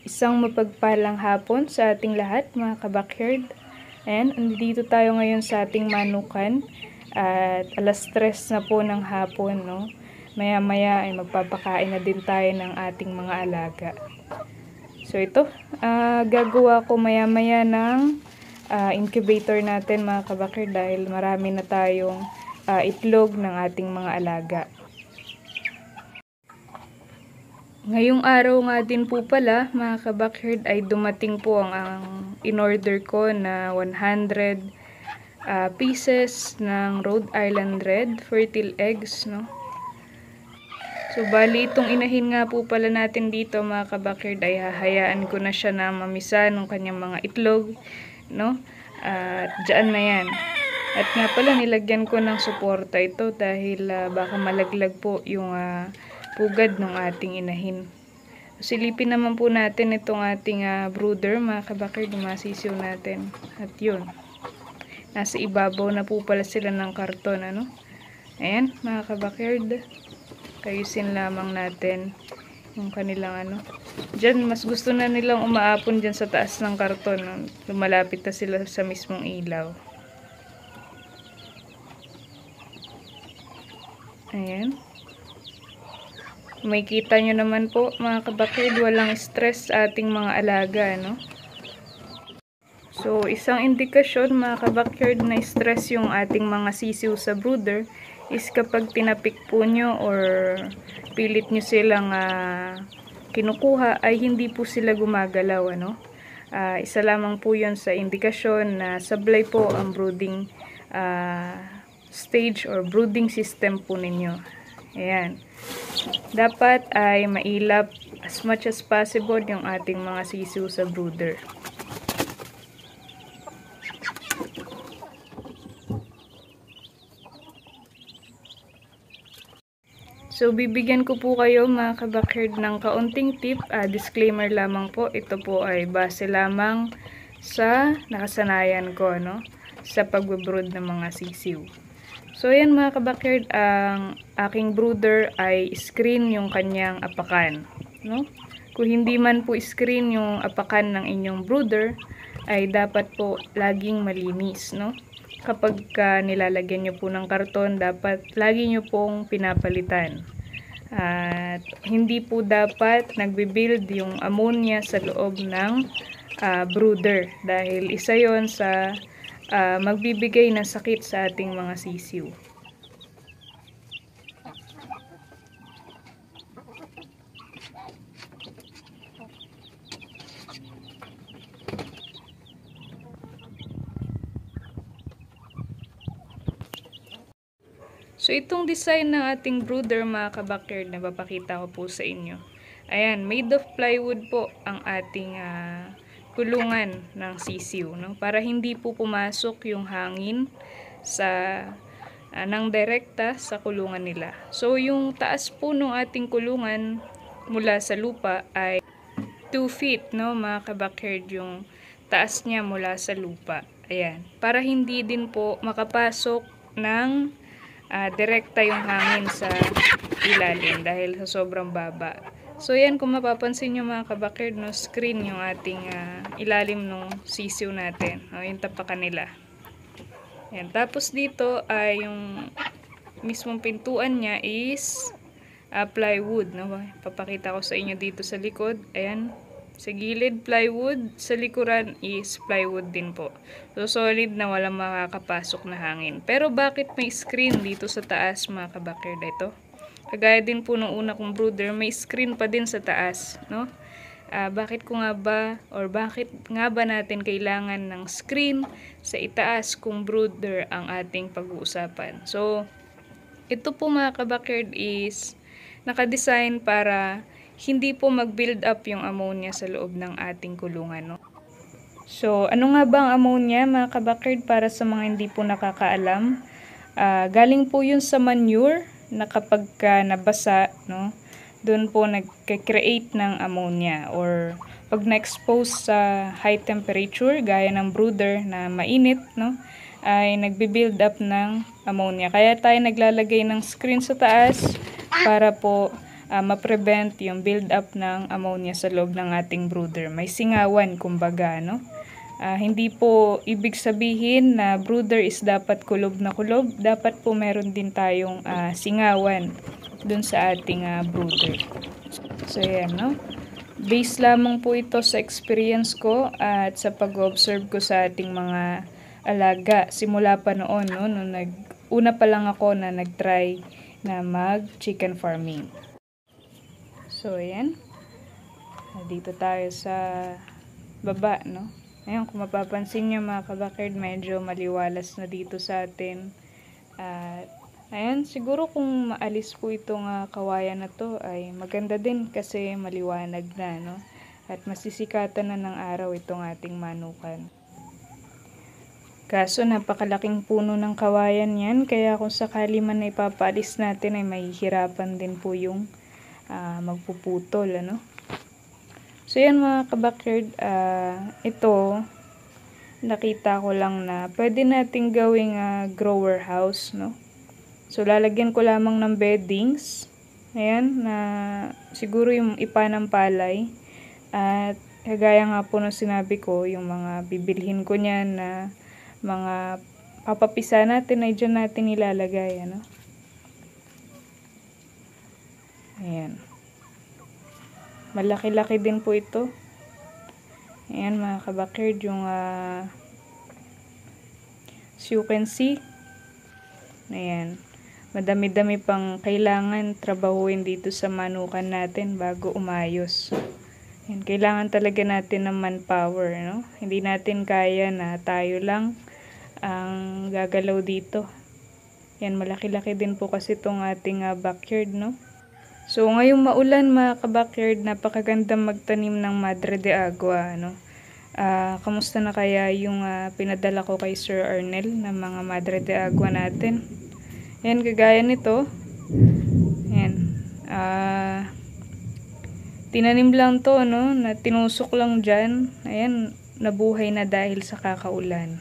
Isang mapagpalang hapon sa ating lahat mga ka-backyard. And andito tayo ngayon sa ating manukan at alas 3 na po ng hapon, no? Maya-maya ay magpapakain na din tayo ng ating mga alaga. So ito, gagawa ko maya-maya ng incubator natin mga ka-backyard dahil marami na tayong itlog ng ating mga alaga. Ngayong araw nga din po pala mga ka-backyard ay dumating po ang in-order ko na 100 pieces ng Rhode Island Red fertile eggs, no? So bali itong inahin nga po pala natin dito mga ka-backyard ay hahayaan ko na siya na mamisa ng kanyang mga itlog, no? At dyan na yan. At nga pala nilagyan ko ng suporta ito dahil baka malaglag po yung pugad ng ating inahin. Silipin naman po natin itong ating brooder mga ka-backyard, masisiw natin. At yun, nasa ibabaw na po pala sila ng karton, ano? Ayan mga ka-backyard, kayusin lamang natin yung kanilang Diyan, mas gusto na nilang umaapon dyan sa taas ng karton. Lumalapit na sila sa mismong ilaw. Ayan. May kita nyo naman po mga ka-backyard, walang stress sa ating mga alaga, no? So, isang indikasyon mga ka-backyard na stress yung ating mga sisiw sa brooder is kapag tinapik po nyo or pilit nyo silang kinukuha ay hindi po sila gumagalaw, ano? Isa lamang po yun sa indikasyon na sablay po ang brooding stage or brooding system po ninyo. Ayan. Dapat ay mailap as much as possible yung ating mga sisiw sa brooder. So, bibigyan ko po kayo mga ka-backyard ng kaunting tip. Disclaimer lamang po, ito po ay base lamang sa nakasanayan ko, no? Sa pagbabrood ng mga sisiw. So, ayan mga ka-backyard, ang aking brooder ay screen yung kanyang apakan, no? Kung hindi man po screen yung apakan ng inyong brooder, ay dapat po laging malinis, no? Kapag nilalagyan nyo po ng karton, dapat lagi nyo pong pinapalitan. At hindi po dapat nagbe-build yung ammonia sa loob ng brooder dahil isa yon sa magbibigay ng sakit sa ating mga sisiw. So, itong design ng ating brooder mga ka-backyard na papakita ko po sa inyo. Ayan, made of plywood po ang ating kulungan ng sisiw, no? Para hindi po pumasok yung hangin sa ng direkta sa kulungan nila. So, yung taas po ng ating kulungan mula sa lupa ay 2 feet, no, mga ka-backyard, yung taas niya mula sa lupa. Ayan, para hindi din po makapasok ng direkta yung hangin sa ilalim dahil sa sobrang baba. So, yan, kung mapapansin nyo mga ka-backyard, no, screen yung ating ilalim ng sisiw natin, no, yung tapakan nila. Yan. Tapos dito ay yung mismong pintuan niya is plywood, no? Papakita ko sa inyo dito sa likod. Ayan, sa gilid plywood, sa likuran is plywood din po. So solid na walang makakapasok na hangin. Pero bakit may screen dito sa taas mga ka-backyard? Ito, kagaya din po nung una kong brooder, may screen pa din sa taas, no? Bakit ko nga ba or bakit nga ba natin kailangan ng screen sa itaas kung brooder ang ating pag-uusapan? So ito po mga ka-backyard is nakadesign para hindi po mag-build up yung ammonia sa loob ng ating kulungan, no? So, ano nga ba ang ammonia mga ka-backyard para sa mga hindi po nakakaalam? Galing po yun sa manure na kapag nabasa, no, doon po nagka-create ng ammonia or pag na-expose sa high temperature gaya ng brooder na mainit, no, ay nagbe-build up ng ammonia. Kaya tayo naglalagay ng screen sa taas para po ma-prevent yung build up ng ammonia sa loob ng ating brooder. May singawan kumbaga, no? Hindi po ibig sabihin na brooder is dapat kulob na kulob. Dapat po meron din tayong singawan dun sa ating brooder. So yan, no? Base lamang po ito sa experience ko at sa pag-observe ko sa ating mga alaga. Simula pa noon, no? Una pa lang ako na nag-try na mag-chicken farming. So yan. Dito tayo sa baba, no? Ayan, kung mapapansin nyo mga kabakerd, medyo maliwalas na dito sa atin. At ayan, siguro kung maalis po itong kawayan na to ay maganda din kasi maliwanag na, no? At masisikatan na ng araw itong ating manukan. Kaso napakalaking puno ng kawayan yan, kaya kung sakali man na ipapaalis natin ay mahihirapan din po yung magpuputol, ano? So yan mga kabakerd, ito nakita ko lang na pwede nating gawing grower house, no? So lalagyan ko lamang ng beddings, ayan, na siguro yung ipa ng palay, at kagaya nga po ng sinabi ko, yung mga bibilhin ko niyan na mga papapisa natin ay dyan natin ilalagay, ano? Ayan. Malaki-laki din po ito. Ayan mga kabakerd, yung as you can see, ayan, madami-dami pang kailangan trabahuin dito sa manukan natin bago umayos. Ayan, kailangan talaga natin ng manpower, no? Hindi natin kaya na tayo lang ang gagalaw dito. Ayan, malaki-laki din po kasi itong ating backyard, no? So, ngayong maulan mga kabakerd, napakaganda magtanim ng Madre de Agua, no? Kamusta na kaya yung pinadala ko kay Sir Arnel na mga Madre de Agua natin? Ayan, kagaya nito. Ayan. Tinanim lang to, no? Na tinusok lang dyan. Ayan, nabuhay na dahil sa kakaulan.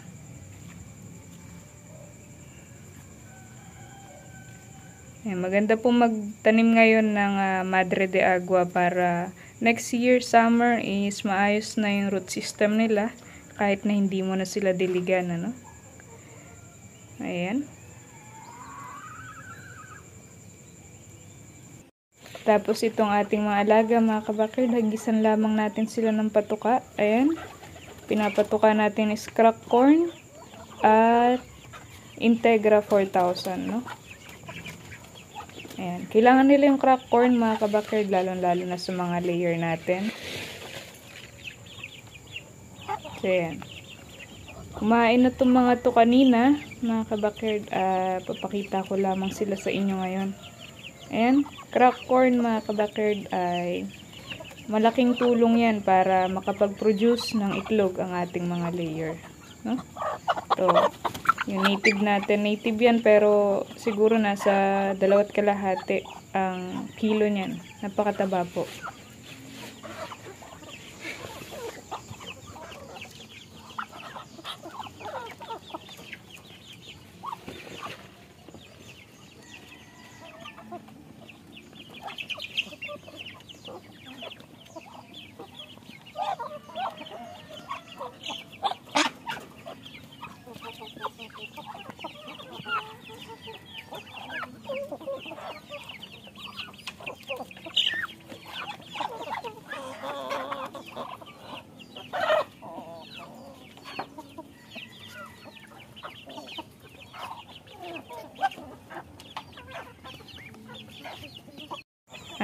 Ayan, maganda po magtanim ngayon ng Madre de Agua para next year, summer, is maayos na yung root system nila kahit na hindi mo na sila diligan, ano? Ayan. Tapos itong ating mga alaga, mga kabakerd, hagisan lamang natin sila ng patuka. Ayan. Pinapatuka natin is crack corn at Integra 4000, no? Ayan. Kailangan nila yung crack corn mga kabakerd, lalo-lalo na sa mga layer natin. So, ayan. Kumain na itong mga to kanina, mga kabakerd. Papakita ko lamang sila sa inyo ngayon. Ayan. Crack corn mga kabakerd ay malaking tulong yan para makapag-produce ng itlog ang ating mga layer. No? So, yung native natin, native yan pero siguro nasa 2.5 ang kilo niyan. Napakataba po.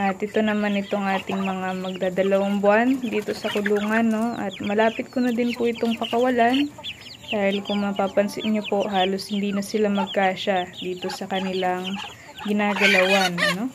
At ito naman itong ating mga magdadalawang buwan dito sa kulungan, no? At malapit ko na din po itong pakawalan. Dahil kung mapapansin nyo po, halos hindi na sila magkasya dito sa kanilang ginagalawan, no?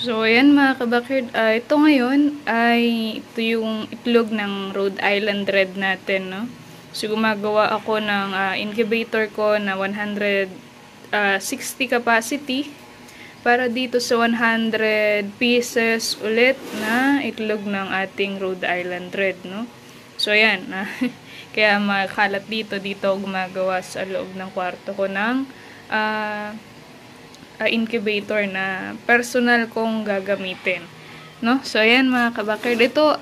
So, ayan mga kabakerd, ito ngayon ay ito yung itlog ng Rhode Island Red natin, no? So, gumagawa ako ng incubator ko na 160 capacity para dito sa 100 pieces ulit na itlog ng ating Rhode Island Red, no? So, ayan, kaya makalat dito gumagawa sa loob ng kwarto ko ng incubator na personal kong gagamitin, no? So ayan mga kabakerd, ito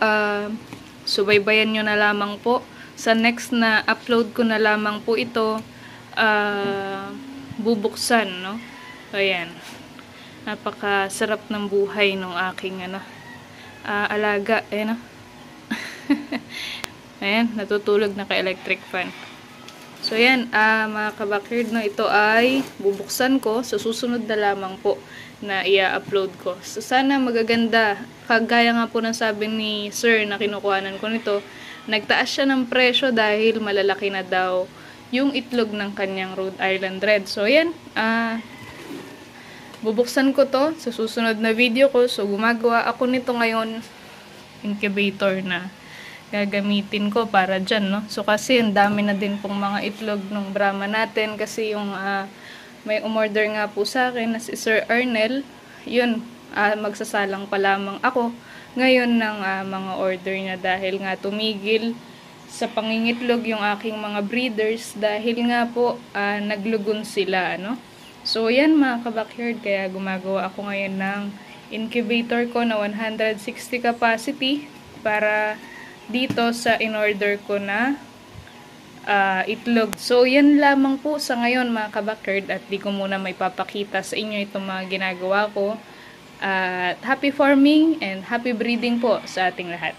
subaybayan nyo na lamang po sa next na upload ko na lamang po ito bubuksan, no? So ayan, napakasarap ng buhay ng aking alaga, ayan, no? Ayan, natutulog na ka electric fan. So, yan, mga kabakerd, no, ito ay bubuksan ko. So, susunod na lamang po na i-upload ko. So, sana magaganda. Kagaya nga po ng sabi ni Sir na kinukuhanan ko nito, nagtaas siya ng presyo dahil malalaki na daw yung itlog ng kanyang Rhode Island Red. So, yan, bubuksan ko to sa susunod na video ko. So, gumagawa ako nito ngayon, incubator na gagamitin ko para dyan, no? So, kasi ang dami na din pong mga itlog ng Brahma natin kasi yung may umorder nga po sa akin na si Sir Arnel, yun, magsasalang pa lamang ako ngayon ng mga order niya dahil nga tumigil sa pangingitlog yung aking mga breeders dahil nga po naglugon sila, no? So, yan mga kabakerd, kaya gumagawa ako ngayon ng incubator ko na 160 capacity para dito sa in-order ko na itlog. So, yan lamang po sa ngayon mga kabakerd at di ko muna may papakita sa inyo itong mga ginagawa ko. Happy farming and happy breeding po sa ating lahat.